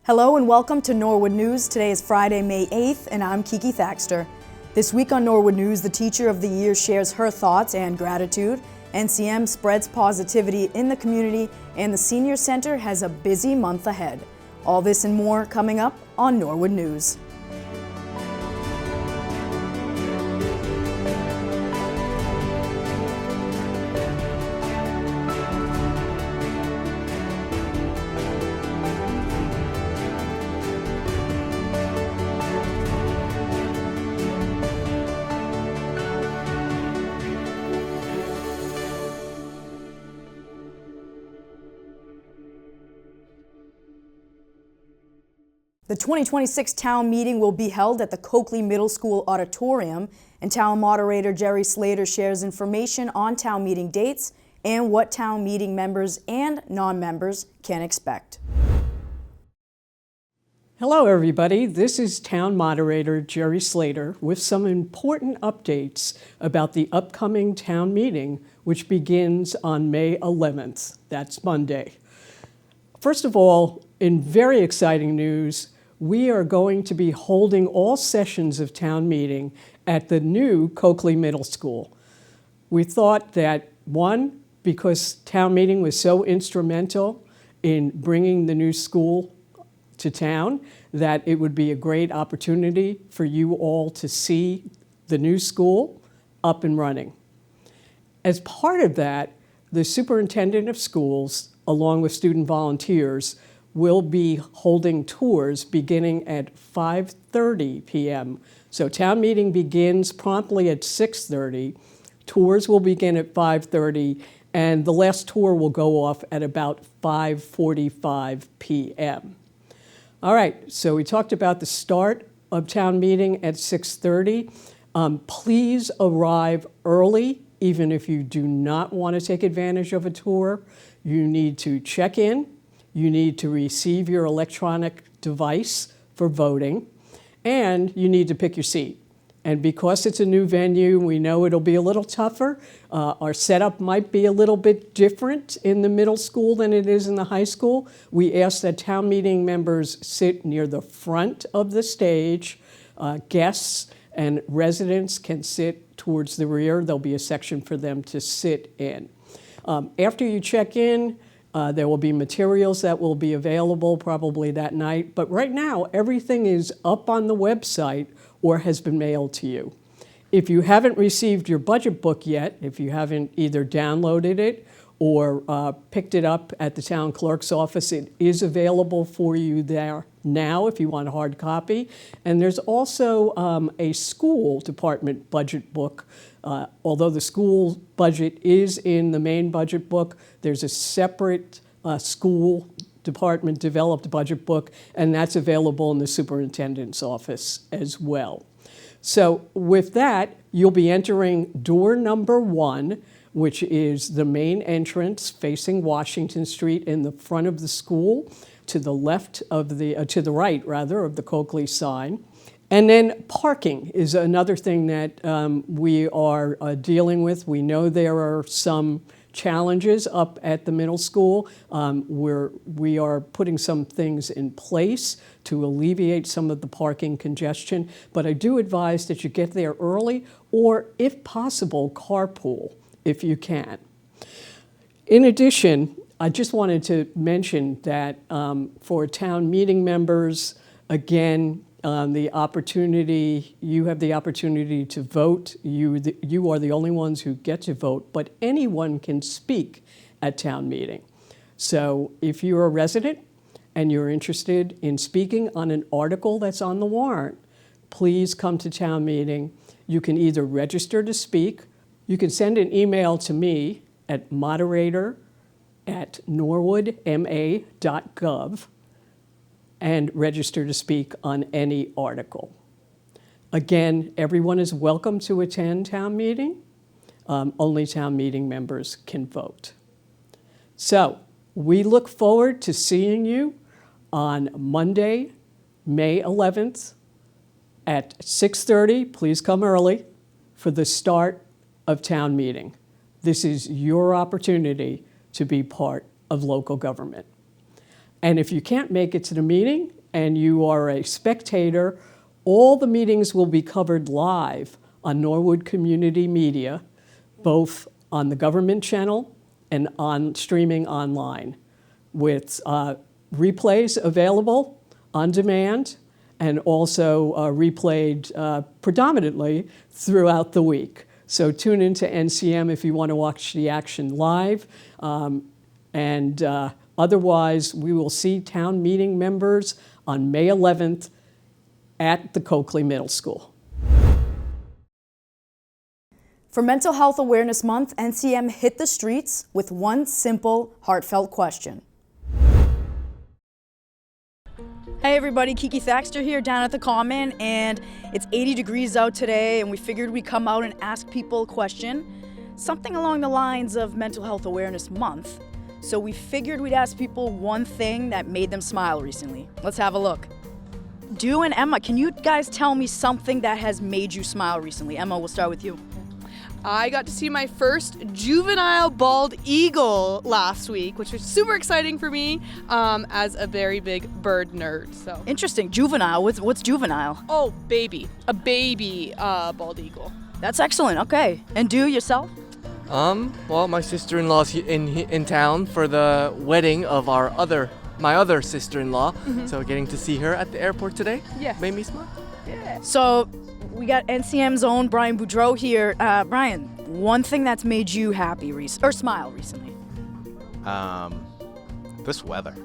Hello and welcome to Norwood News. Today is Friday, May 8th, and I'm Kiki Thaxter. This week on Norwood News, the Teacher of the Year shares her thoughts and gratitude. NCM spreads positivity in the community, and the Senior Center has a busy month ahead. All this and more coming up on Norwood News. The 2026 town meeting will be held at the Coakley Middle School auditorium, and town moderator Jerry Slater shares information on town meeting dates and what town meeting members and non-members can expect. Hello everybody, this is town moderator Jerry Slater with some important updates about the upcoming town meeting, which begins on May 11th. That's Monday. First of all, in very exciting news, we are going to be holding all sessions of town meeting at the new Coakley Middle School. We thought that, one, because town meeting was so instrumental in bringing the new school to town, that it would be a great opportunity for you all to see the new school up and running. As part of that, the superintendent of schools, along with student volunteers, will be holding tours beginning at 5:30 p.m. So town meeting begins promptly at 6:30. Tours will begin at 5:30, and the last tour will go off at about 5:45 p.m. All right, so we talked about the start of town meeting at 6:30. Please arrive early, even if you do not want to take advantage of a tour. You need to check in. You need to receive your electronic device for voting, and you need to pick your seat. And because it's a new venue, we know it'll be a little tougher. Our setup might be a little bit different in the middle school than it is in the high school. We ask that town meeting members sit near the front of the stage. Guests and residents can sit towards the rear. There'll be a section for them to sit in. After you check in, there will be materials that will be available probably that night, but right now everything is up on the website or has been mailed to you. If you haven't received your budget book yet, if you haven't either downloaded it or picked it up at the town clerk's office, it is available for you there now if you want a hard copy. And there's also a school department budget book. Although the school budget is in the main budget book, there's a separate school department developed budget book, and that's available in the superintendent's office as well. So with that, you'll be entering door number 1, which is the main entrance facing Washington Street in the front of the school, to the left of to the right rather, of the Coakley sign. And then parking is another thing that we are dealing with. We know there are some challenges up at the middle school. We are putting some things in place to alleviate some of the parking congestion, but I do advise that you get there early or, if possible, carpool if you can. In addition, I just wanted to mention that for town meeting members, again, you have the opportunity to vote. You are the only ones who get to vote, but anyone can speak at town meeting. So if you're a resident and you're interested in speaking on an article that's on the warrant, please come to town meeting. You can either register to speak, you can send an email to me at moderator@norwoodma.gov, and register to speak on any article. Again, everyone is welcome to attend town meeting. Only town meeting members can vote. So we look forward to seeing you on Monday, May 11th at 6:30. Please come early for the start of town meeting. This is your opportunity to be part of local government. And if you can't make it to the meeting, and you are a spectator, all the meetings will be covered live on Norwood Community Media, both on the government channel and on streaming online, with replays available on demand and also replayed predominantly throughout the week. So tune into NCM if you want to watch the action live. Otherwise, we will see town meeting members on May 11th at the Coakley Middle School. For Mental Health Awareness Month, NCM hit the streets with one simple, heartfelt question. Hey everybody, Kiki Thaxter here down at the Common, and it's 80 degrees out today, and we figured we'd come out and ask people a question, something along the lines of Mental Health Awareness Month. So we figured we'd ask people one thing that made them smile recently. Let's have a look. Dew and Emma, can you guys tell me something that has made you smile recently? Emma, we'll start with you. I got to see my first juvenile bald eagle last week, which was super exciting for me as a very big bird nerd. So Interesting. Juvenile. What's juvenile? Oh, baby. A baby bald eagle. That's excellent. Okay. And Dew, yourself? Well, my sister-in-law's in town for the wedding of my other sister-in-law. So getting to see her at the airport today made me smile. Yeah. So we got NCM's own Brian Boudreau here. Brian, one thing that's made you happy or smile recently? This weather,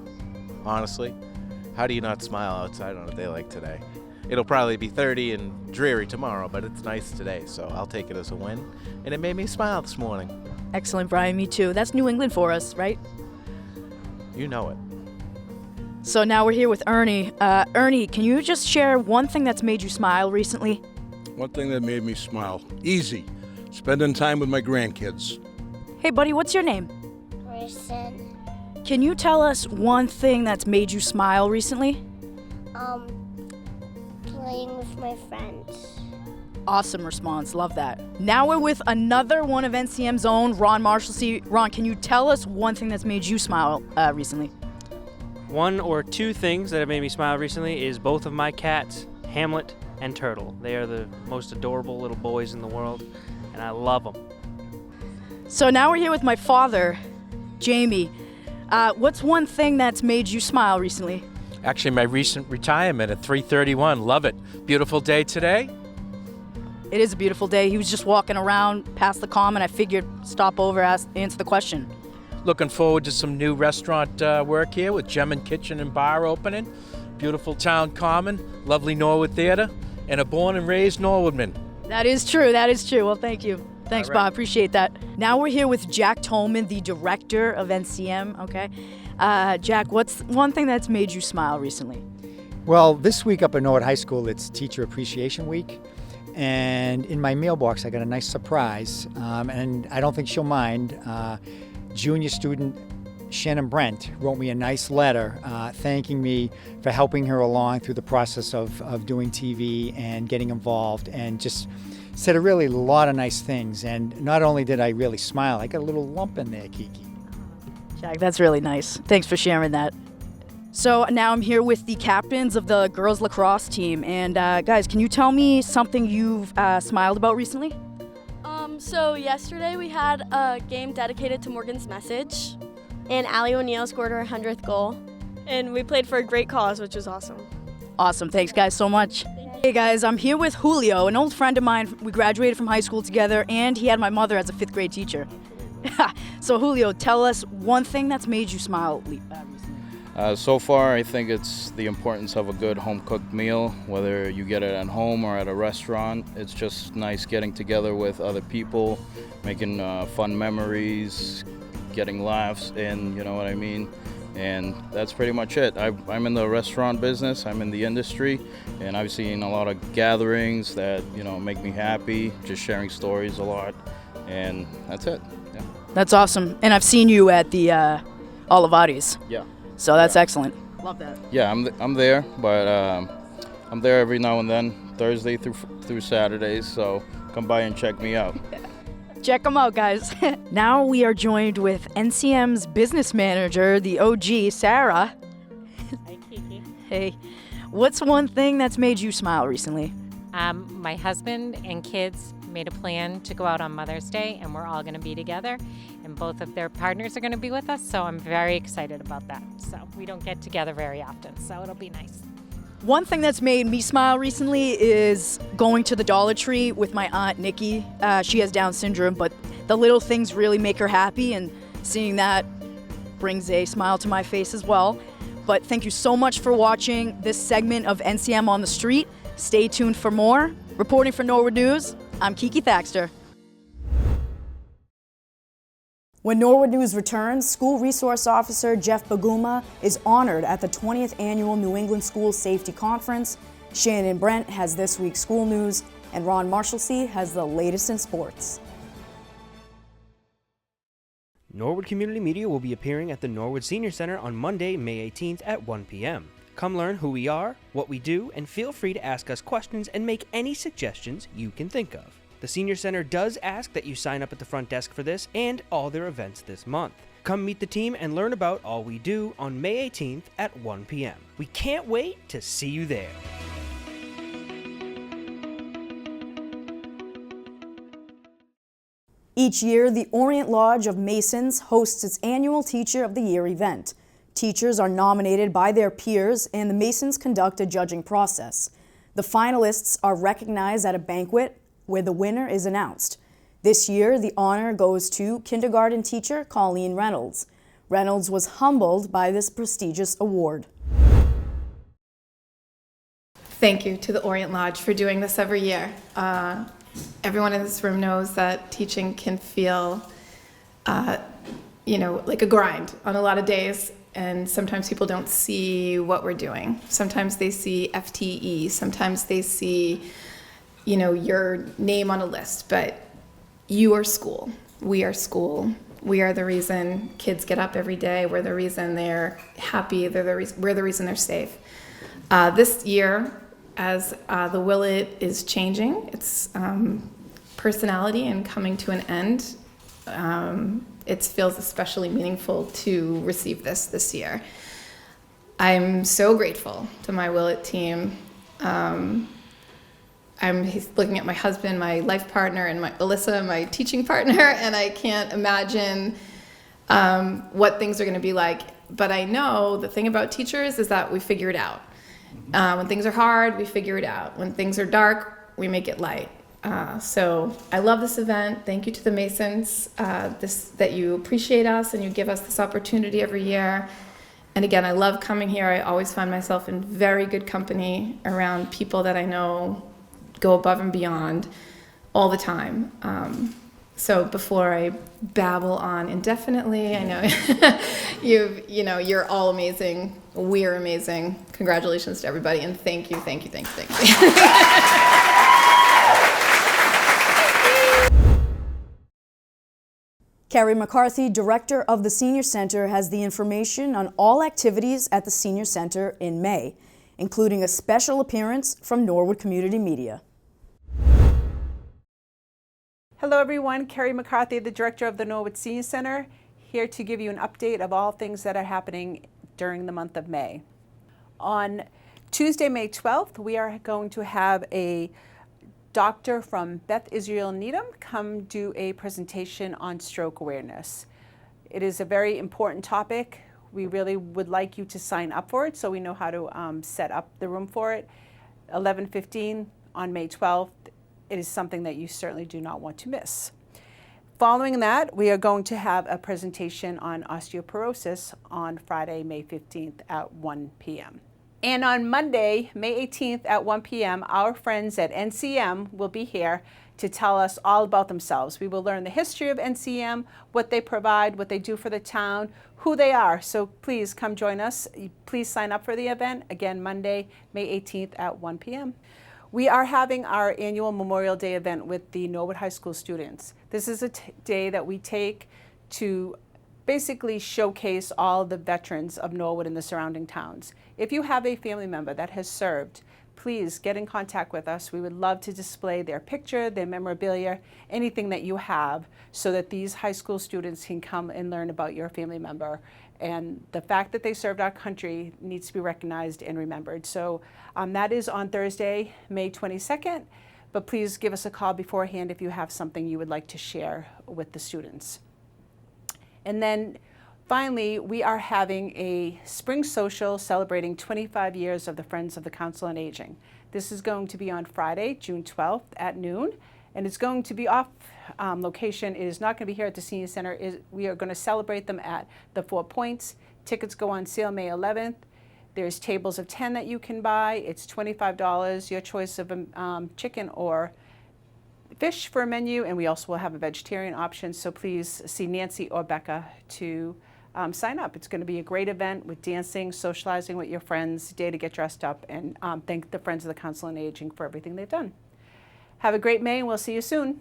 honestly. How do you not smile outside on a day like today? It'll probably be 30 and dreary tomorrow, but it's nice today, so I'll take it as a win. And it made me smile this morning. Excellent, Brian. Me too. That's New England for us, right? You know it. So now we're here with Ernie. Ernie, can you just share one thing that's made you smile recently? One thing that made me smile. Easy. Spending time with my grandkids. Hey, buddy, what's your name? Person. Can you tell us one thing that's made you smile recently? Playing with my friends. Awesome response. Love that. Now we're with another one of NCM's own, Ron Marshalsea. Ron, can you tell us one thing that's made you smile recently? One or two things that have made me smile recently is both of my cats, Hamlet and Turtle. They are the most adorable little boys in the world, and I love them. So now we're here with my father, Jamie. What's one thing that's made you smile recently? Actually, my recent retirement at 331. Love it. Beautiful day today. It is a beautiful day. He was just walking around past the Common. I figured stop over, answer the question. Looking forward to some new restaurant work here with Gem and Kitchen and Bar opening. Beautiful town common, lovely Norwood Theater, and a born and raised Norwoodman. That is true. That is true. Well, thank you. Thanks, All right. Bob. Appreciate that. Now we're here with Jack Tolman, the director of NCM. Okay. Jack, what's one thing that's made you smile recently? Well, this week up at Norwood High School, it's Teacher Appreciation Week. And in my mailbox, I got a nice surprise. And I don't think she'll mind. Junior student Shannon Brent wrote me a nice letter thanking me for helping her along through the process of doing TV and getting involved, and just said a lot of nice things. And not only did I really smile, I got a little lump in there, Kiki. Jack, that's really nice. Thanks for sharing that. So now I'm here with the captains of the girls lacrosse team. And guys, can you tell me something you've smiled about recently? So yesterday we had a game dedicated to Morgan's Message, and Allie O'Neill scored her 100th goal, and we played for a great cause, which was awesome. Awesome. Thanks, guys, so much. Hey, guys, I'm here with Julio, an old friend of mine. We graduated from high school together, and he had my mother as a 5th grade teacher. So, Julio, tell us one thing that's made you smile recently. So far, I think it's the importance of a good home-cooked meal, whether you get it at home or at a restaurant. It's just nice getting together with other people, making fun memories, getting laughs in, you know what I mean? And that's pretty much it. I'm in the restaurant business, I'm in the industry, and I've seen a lot of gatherings that, make me happy, just sharing stories a lot, and that's it. Yeah. That's awesome. And I've seen you at the Olivati's. Yeah. So that's excellent. Love that. Yeah, I'm there, but I'm there every now and then, Thursday through Saturdays, so come by and check me out. Check them out, guys. Now we are joined with NCM's business manager, the OG, Sarah. Hi, Kiki. Hey, what's one thing that's made you smile recently? My husband and kids made a plan to go out on Mother's Day, and we're all going to be together, and both of their partners are going to be with us, so I'm very excited about that. So we don't get together very often, so it'll be nice. One thing that's made me smile recently is going to the Dollar Tree with my Aunt Nikki. She has Down syndrome, but the little things really make her happy, and seeing that brings a smile to my face as well. But thank you so much for watching this segment of NCM on the Street. Stay tuned for more. Reporting for Norwood News, I'm Kiki Thaxter. When Norwood News returns, School Resource Officer Jeff Baguma is honored at the 20th Annual New England School Safety Conference. Shannon Brent has this week's school news, and Ron Marshalsea has the latest in sports. Norwood Community Media will be appearing at the Norwood Senior Center on Monday, May 18th at 1 p.m. Come learn who we are, what we do, and feel free to ask us questions and make any suggestions you can think of. The Senior Center does ask that you sign up at the front desk for this and all their events this month. Come meet the team and learn about all we do on May 18th at 1 p.m. We can't wait to see you there. Each year, the Orient Lodge of Masons hosts its annual Teacher of the Year event. Teachers are nominated by their peers, and the Masons conduct a judging process. The finalists are recognized at a banquet where the winner is announced. This year, the honor goes to kindergarten teacher Colleen Reynolds. Reynolds was humbled by this prestigious award. Thank you to the Orient Lodge for doing this every year. Everyone in this room knows that teaching can feel, like a grind on a lot of days. And sometimes people don't see what we're doing. Sometimes they see FTE. Sometimes they see, your name on a list. But you are school. We are school. We are the reason kids get up every day. We're the reason they're happy. We're the reason they're safe. This year, as the Willet is changing, its personality and coming to an end, it feels especially meaningful to receive this year. I'm so grateful to my Willet team. I'm looking at my husband, my life partner, and Alyssa, my teaching partner, and I can't imagine what things are going to be like. But I know the thing about teachers is that we figure it out. When things are hard, we figure it out. When things are dark, we make it light. So I love this event. Thank you to the Masons, that you appreciate us and you give us this opportunity every year. And again, I love coming here. I always find myself in very good company around people that I know go above and beyond all the time. So before I babble on indefinitely, I know you're all amazing. We're amazing. Congratulations to everybody, and thank you. Carrie McCarthy, Director of the Senior Center, has the information on all activities at the Senior Center in May, including a special appearance from Norwood Community Media. Hello everyone, Carrie McCarthy, the Director of the Norwood Senior Center, here to give you an update of all things that are happening during the month of May. On Tuesday, May 12th, we are going to have a doctor from Beth Israel Needham come do a presentation on stroke awareness. It is a very important topic. We really would like you to sign up for it so we know how to set up the room for it. 11:15 on May 12th. It is something that you certainly do not want to miss. Following that, we are going to have a presentation on osteoporosis on Friday, May 15th at 1 p.m. And on Monday, May 18th at 1 p.m., our friends at NCM will be here to tell us all about themselves. We will learn the history of NCM, what they provide, what they do for the town, who they are. So please come join us. Please sign up for the event. Again, Monday, May 18th at 1 p.m. We are having our annual Memorial Day event with the Norwood High School students. This is a day that we take to basically showcase all the veterans of Norwood and the surrounding towns. If you have a family member that has served, please get in contact with us. We would love to display their picture, their memorabilia, anything that you have, so that these high school students can come and learn about your family member and the fact that they served our country needs to be recognized and remembered. So that is on Thursday, May 22nd, but please give us a call beforehand if you have something you would like to share with the students. And then finally, we are having a spring social celebrating 25 years of the Friends of the Council on Aging. This is going to be on Friday, June 12th at noon, and it's going to be off location. It is not going to be here at the Senior Center. We are going to celebrate them at the 4 Points. Tickets go on sale May 11th. There's tables of 10 that you can buy. It's $25, your choice of chicken or fish for a menu, and we also will have a vegetarian option, so please see Nancy or Becca to sign up. It's going to be a great event with dancing, socializing with your friends, day to get dressed up, and thank the Friends of the Council on Aging for everything they've done. Have a great May, and we'll see you soon.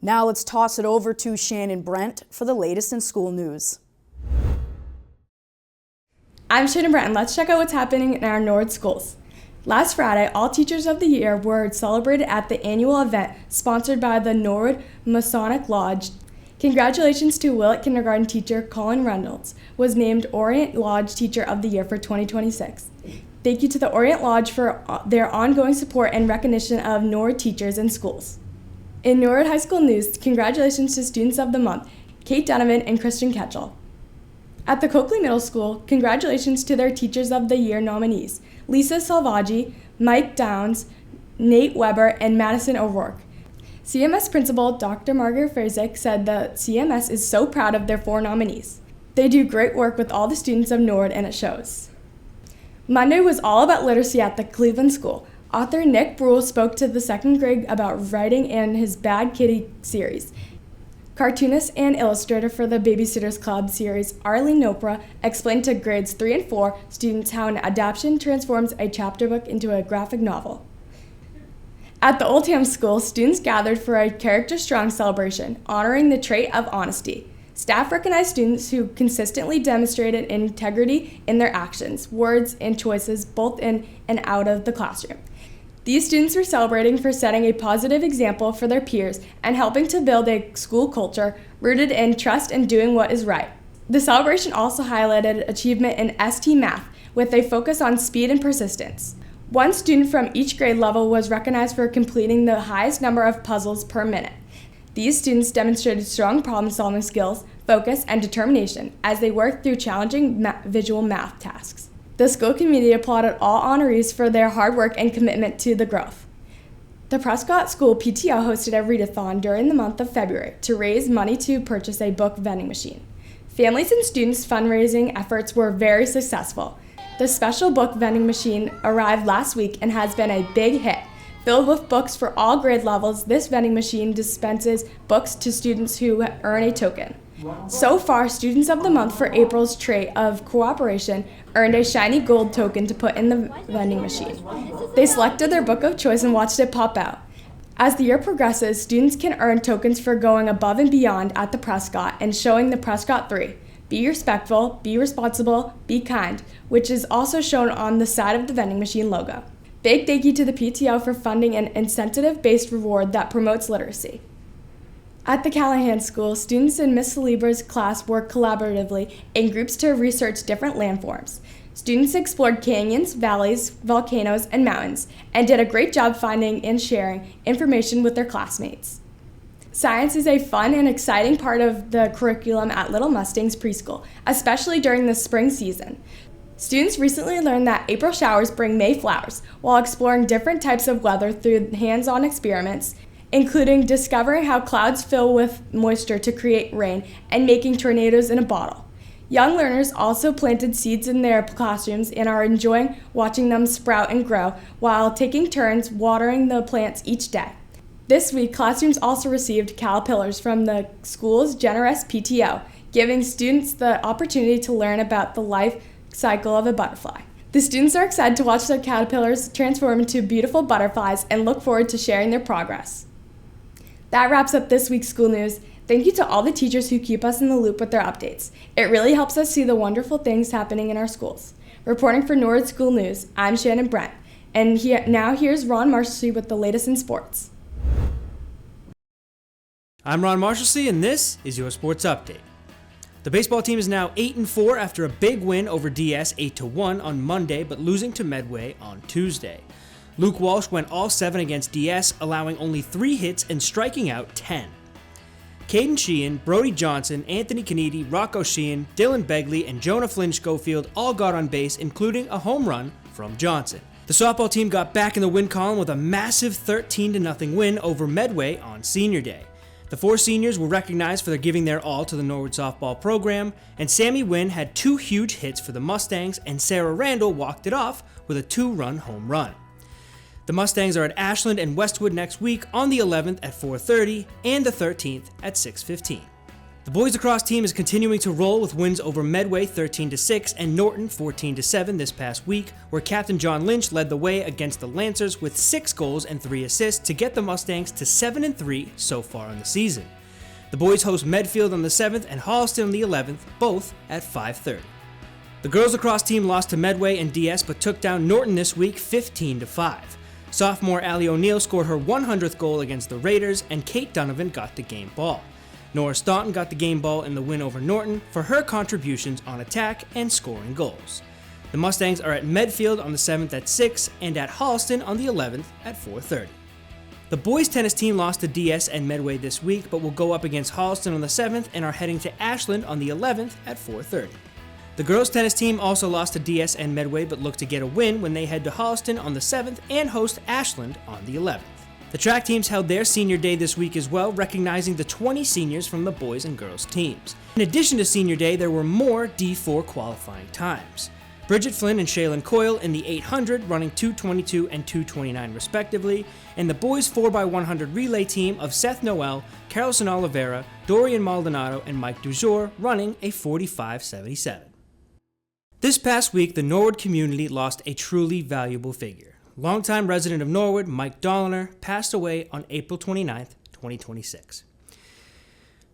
Now let's toss it over to Shannon Brent for the latest in school news. I'm Shannon Brent, and let's check out what's happening in our Norwood schools. Last Friday, all Teachers of the Year were celebrated at the annual event sponsored by the Norwood Masonic Lodge. Congratulations to Willett Kindergarten teacher Colin Reynolds, was named Orient Lodge Teacher of the Year for 2026. Thank you to the Orient Lodge for their ongoing support and recognition of Norwood teachers and schools. In Norwood High School news, congratulations to Students of the Month, Kate Donovan and Christian Ketchel. At the Coakley Middle School, congratulations to their Teachers of the Year nominees, Lisa Salvaggi, Mike Downs, Nate Weber, and Madison O'Rourke. CMS Principal Dr. Margaret Frazick said the CMS is so proud of their 4 nominees. They do great work with all the students of Norwood, and it shows. Monday was all about literacy at the Cleveland School. Author Nick Brule spoke to the 2nd grade about writing and his Bad Kitty series. Cartoonist and illustrator for the Babysitters Club series, Arlene Nopra, explained to grades 3 and 4 students how an adaptation transforms a chapter book into a graphic novel. At the Oldham School, students gathered for a Character Strong celebration, honoring the trait of honesty. Staff recognized students who consistently demonstrated integrity in their actions, words, and choices, both in and out of the classroom. These students were celebrating for setting a positive example for their peers and helping to build a school culture rooted in trust and doing what is right. The celebration also highlighted achievement in ST Math with a focus on speed and persistence. One student from each grade level was recognized for completing the highest number of puzzles per minute. These students demonstrated strong problem-solving skills, focus, and determination as they worked through challenging visual math tasks. The school community applauded all honorees for their hard work and commitment to the growth. The Prescott School PTO hosted a readathon during the month of February to raise money to purchase a book vending machine. Families and students' fundraising efforts were very successful. The special book vending machine arrived last week and has been a big hit. Filled with books for all grade levels, this vending machine dispenses books to students who earn a token. So far, Students of the Month for April's trait of cooperation earned a shiny gold token to put in the vending machine. They selected their book of choice and watched it pop out. As the year progresses, students can earn tokens for going above and beyond at the Prescott and showing the Prescott 3. Be respectful, be responsible, be kind, which is also shown on the side of the vending machine logo. Big thank you to the PTO for funding an incentive-based reward that promotes literacy. At the Callahan School, students in Miss Libra's class worked collaboratively in groups to research different landforms. Students explored canyons, valleys, volcanoes, and mountains, and did a great job finding and sharing information with their classmates. Science is a fun and exciting part of the curriculum at Little Mustangs Preschool, especially during the spring season. Students recently learned that April showers bring May flowers, while exploring different types of weather through hands-on experiments, including discovering how clouds fill with moisture to create rain and making tornadoes in a bottle. Young learners also planted seeds in their classrooms and are enjoying watching them sprout and grow while taking turns watering the plants each day. This week, classrooms also received caterpillars from the school's generous PTO, giving students the opportunity to learn about the life cycle of a butterfly. The students are excited to watch the caterpillars transform into beautiful butterflies and look forward to sharing their progress. That wraps up this week's school news. Thank you to all the teachers who keep us in the loop with their updates. It really helps us see the wonderful things happening in our schools. Reporting for Norwood School News, I'm Shannon Brent. And now here's Ron Marshalsea with the latest in sports. I'm Ron Marshalsea, and this is your sports update. The baseball team is now 8-4 after a big win over DS 8-1 on Monday, but losing to Medway on Tuesday. Luke Walsh went all 7 against DS, allowing only 3 hits and striking out 10. Caden Sheehan, Brody Johnson, Anthony Canidi, Rocco Sheehan, Dylan Begley, and Jonah Flynn Schofield all got on base, including a home run from Johnson. The softball team got back in the win column with a massive 13-0 win over Medway on Senior Day. The 4 seniors were recognized for giving their all to the Norwood softball program, and Sammy Wynn had 2 huge hits for the Mustangs, and Sarah Randall walked it off with a 2-run home run. The Mustangs are at Ashland and Westwood next week on the 11th at 4:30 and the 13th at 6:15. The boys lacrosse team is continuing to roll with wins over Medway 13-6 and Norton 14-7 this past week, where Captain John Lynch led the way against the Lancers with 6 goals and 3 assists to get the Mustangs to 7-3 so far in the season. The boys host Medfield on the 7th and Holliston on the 11th, both at 5:30. The girls lacrosse team lost to Medway and DS but took down Norton this week 15-5. Sophomore Allie O'Neill scored her 100th goal against the Raiders, and Kate Donovan got the game ball. Nora Staunton got the game ball in the win over Norton for her contributions on attack and scoring goals. The Mustangs are at Medfield on the 7th at 6 and at Holliston on the 11th at 4:30. The boys tennis team lost to DS and Medway this week, but will go up against Holliston on the 7th and are heading to Ashland on the 11th at 4:30. The girls tennis team also lost to DS and Medway but look to get a win when they head to Holliston on the 7th and host Ashland on the 11th. The track teams held their senior day this week as well, recognizing the 20 seniors from the boys and girls teams. In addition to senior day, there were more D4 qualifying times. Bridget Flynn and Shaylin Coyle in the 800 running 2:22 and 2:29 respectively, and the boys 4x100 relay team of Seth Noel, Carlson Oliveira, Dorian Maldonado, and Mike Dujour running a 45:77. This past week, the Norwood community lost a truly valuable figure. Longtime resident of Norwood, Mike Dolliner, passed away on April 29, 2026.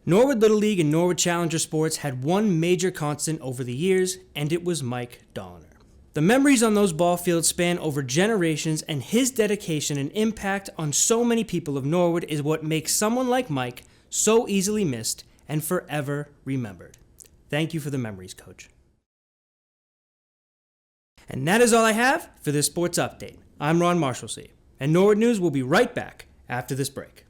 Norwood Little League and Norwood Challenger Sports had one major constant over the years, and it was Mike Dolliner. The memories on those ball fields span over generations, and his dedication and impact on so many people of Norwood is what makes someone like Mike so easily missed and forever remembered. Thank you for the memories, Coach. And that is all I have for this sports update. I'm Ron Marshallsea, and Norwood News will be right back after this break.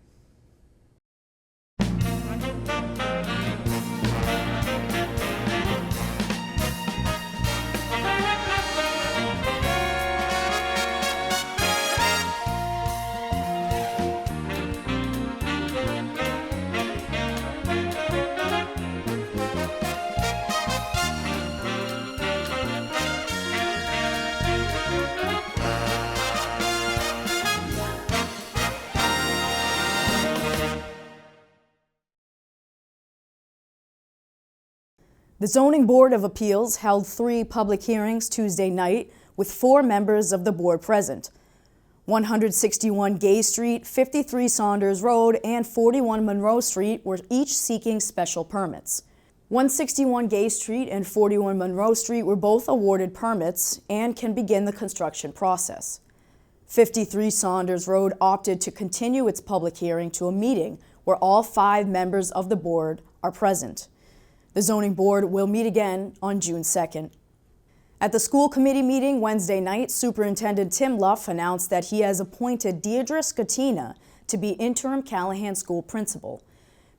The Zoning Board of Appeals held 3 public hearings Tuesday night with 4 members of the board present. 161 Gay Street, 53 Saunders Road, and 41 Monroe Street were each seeking special permits. 161 Gay Street and 41 Monroe Street were both awarded permits and can begin the construction process. 53 Saunders Road opted to continue its public hearing to a meeting where all 5 members of the board are present. The zoning board will meet again on June 2nd. At the school committee meeting Wednesday night, Superintendent Tim Luff announced that he has appointed Deirdre Scatina to be interim Callahan school principal.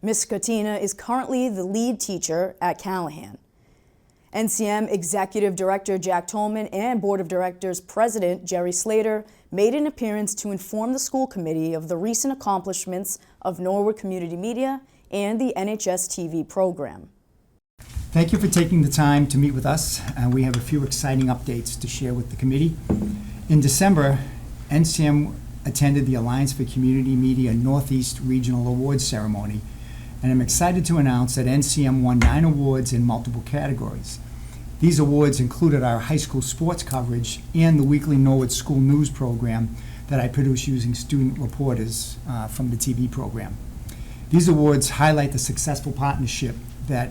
Ms. Scatina is currently the lead teacher at Callahan. NCM Executive Director Jack Tolman and Board of Directors President Jerry Slater made an appearance to inform the school committee of the recent accomplishments of Norwood Community Media and the NHS TV program. Thank you for taking the time to meet with us. We have a few exciting updates to share with the committee. In December, NCM attended the Alliance for Community Media Northeast Regional Awards ceremony, and I'm excited to announce that NCM won 9 awards in multiple categories. These awards included our high school sports coverage and the weekly Norwood School News program that I produce using student reporters from the TV program. These awards highlight the successful partnership that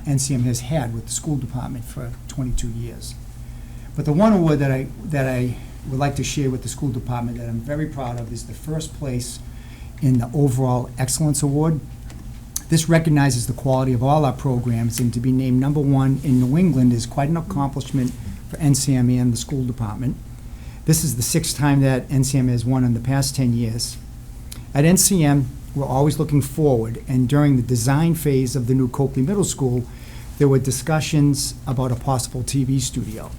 NCM has had with the school department for 22 years. But the one award that I would like to share with the school department that I'm very proud of is the first place in the overall excellence award. This recognizes the quality of all our programs, and to be named #1 in New England is quite an accomplishment for NCM and the school department. This is the 6th time that NCM has won in the past 10 years. At NCM, we're always looking forward, and during the design phase of the new Coakley Middle School, there were discussions about a possible TV studio.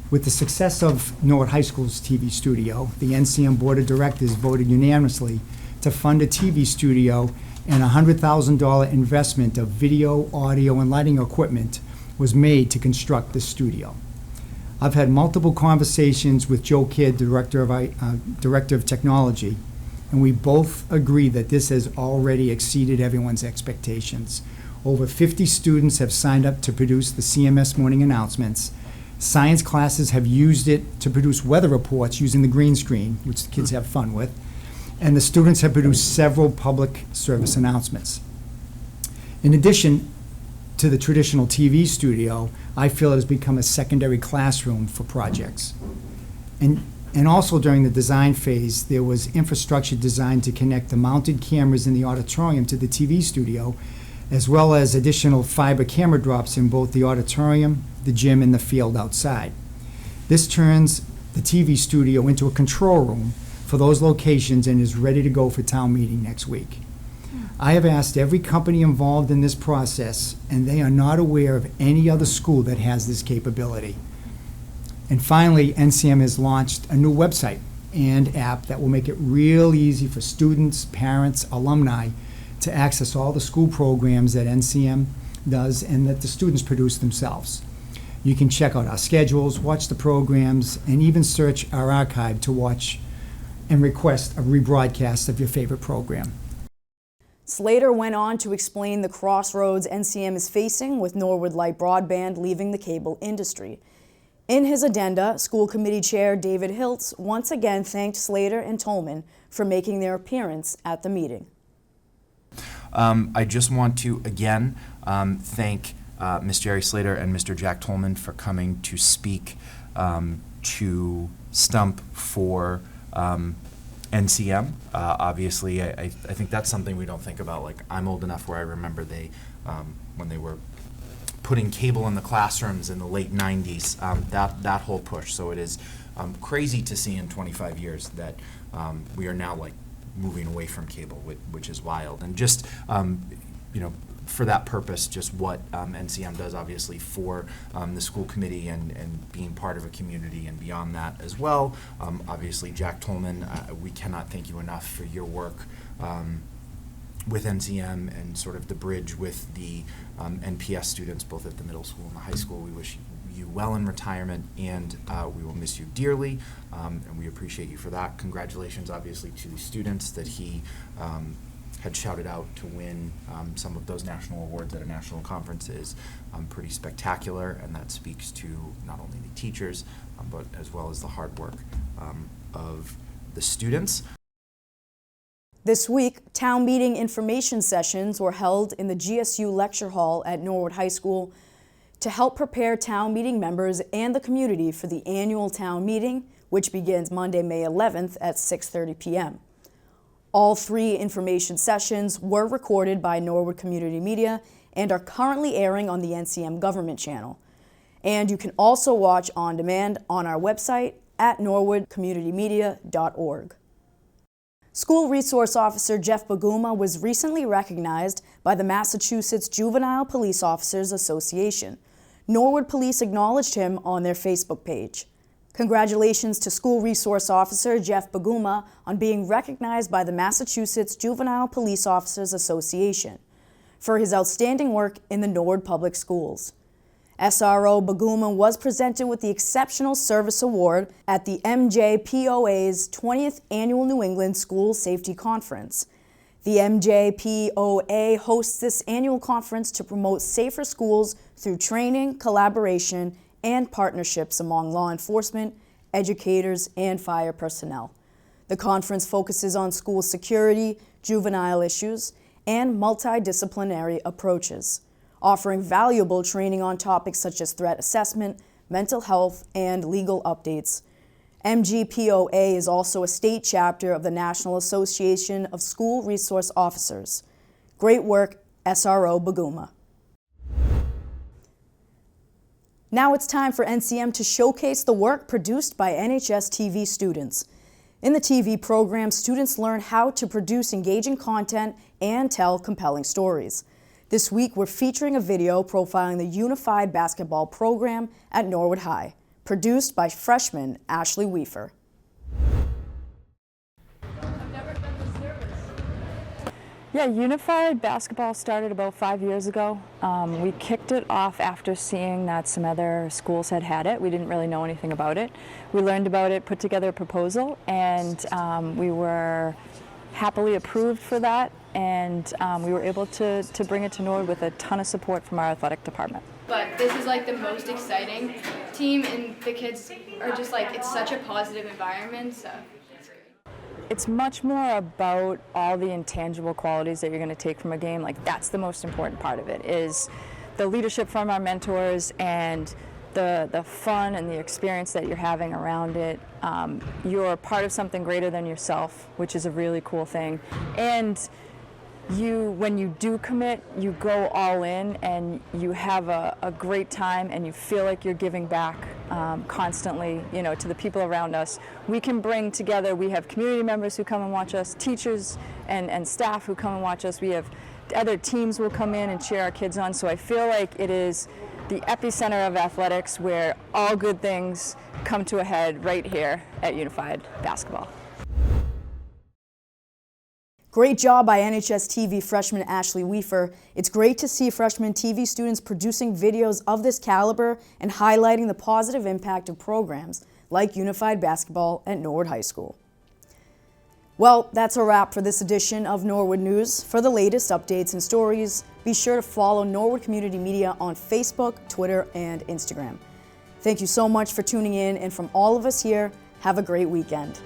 With the success of Norwood High School's TV studio, the NCM Board of Directors voted unanimously to fund a TV studio, and a $100,000 investment of video, audio, and lighting equipment was made to construct this studio. I've had multiple conversations with Joe Kidd, Director of Technology, and we both agree that this has already exceeded everyone's expectations. Over 50 students have signed up to produce the CMS morning announcements. Science classes have used it to produce weather reports using the green screen, which the kids have fun with. And the students have produced several public service announcements. In addition to the traditional TV studio, I feel it has become a secondary classroom for projects. And also during the design phase, there was infrastructure designed to connect the mounted cameras in the auditorium to the TV studio, as well as additional fiber camera drops in both the auditorium, the gym, and the field outside. This turns the TV studio into a control room for those locations and is ready to go for town meeting next week. I have asked every company involved in this process, and they are not aware of any other school that has this capability. And finally, NCM has launched a new website and app that will make it real easy for students, parents, alumni to access all the school programs that NCM does and that the students produce themselves. You can check out our schedules, watch the programs, and even search our archive to watch and request a rebroadcast of your favorite program. Slater went on to explain the crossroads NCM is facing with Norwood Light Broadband leaving the cable industry. In his addenda, School Committee Chair David Hiltz once again thanked Slater and Tolman for making their appearance at the meeting. I just want to again thank Ms. Jerry Slater and Mr. Jack Tolman for coming to speak to stump for NCM. Obviously, I think that's something we don't think about. Like, I'm old enough where I remember they, when they were putting cable in the classrooms in the late 90s, that whole push. So it is crazy to see in 25 years that we are now like moving away from cable, which is wild. And just, you know, for that purpose, just what NCM does obviously for the school committee and being part of a community and beyond that as well. Obviously, Jack Tolman, we cannot thank you enough for your work with NCM and sort of the bridge with the NPS students, both at the middle school and the high school. We wish you well in retirement, and we will miss you dearly, and we appreciate you for that. Congratulations, obviously, to the students that he had shouted out to win some of those national awards at a national conference is pretty spectacular, and that speaks to not only the teachers, but as well as the hard work of the students. This week, town meeting information sessions were held in the GSU Lecture Hall at Norwood High School to help prepare town meeting members and the community for the annual town meeting, which begins Monday, May 11th at 6:30 p.m. All 3 information sessions were recorded by Norwood Community Media and are currently airing on the NCM government channel. And you can also watch on demand on our website at norwoodcommunitymedia.org. School Resource Officer Jeff Baguma was recently recognized by the Massachusetts Juvenile Police Officers Association. Norwood Police acknowledged him on their Facebook page. Congratulations to School Resource Officer Jeff Baguma on being recognized by the Massachusetts Juvenile Police Officers Association for his outstanding work in the Norwood Public Schools. SRO Baguma was presented with the Exceptional Service Award at the MJPOA's 20th Annual New England School Safety Conference. The MJPOA hosts this annual conference to promote safer schools through training, collaboration, and partnerships among law enforcement, educators, and fire personnel. The conference focuses on school security, juvenile issues, and multidisciplinary approaches, offering valuable training on topics such as threat assessment, mental health, and legal updates. MGPOA is also a state chapter of the National Association of School Resource Officers. Great work SRO Baguma. Now it's time for NCM to showcase the work produced by NHS TV students. In the TV program, students learn how to produce engaging content and tell compelling stories. This week, we're featuring a video profiling the Unified Basketball program at Norwood High, produced by freshman Ashley Weaver. Yeah, Unified Basketball started about 5 years ago. We kicked it off after seeing that some other schools had it. We didn't really know anything about it. We learned about it, put together a proposal, and we were happily approved for that, and we were able to bring it to Norwood with a ton of support from our athletic department. But this is like the most exciting team, and the kids are just like, it's such a positive environment, so. It's much more about all the intangible qualities that you're going to take from a game. Like, that's the most important part of it, is the leadership from our mentors and the fun and the experience that you're having around it. You're part of something greater than yourself, which is a really cool thing. And when you do commit, you go all in and you have a great time and you feel like you're giving back constantly, to the people around us. We can bring together, we have community members who come and watch us, teachers and staff who come and watch us. We have other teams will come in and cheer our kids on. So I feel like it is the epicenter of athletics where all good things come to a head right here at Unified Basketball. Great job by NHS TV freshman Ashley Weaver. It's great to see freshman TV students producing videos of this caliber and highlighting the positive impact of programs like Unified Basketball at Norwood High School. Well, that's a wrap for this edition of Norwood News. For the latest updates and stories, be sure to follow Norwood Community Media on Facebook, Twitter, and Instagram. Thank you so much for tuning in, and from all of us here, have a great weekend.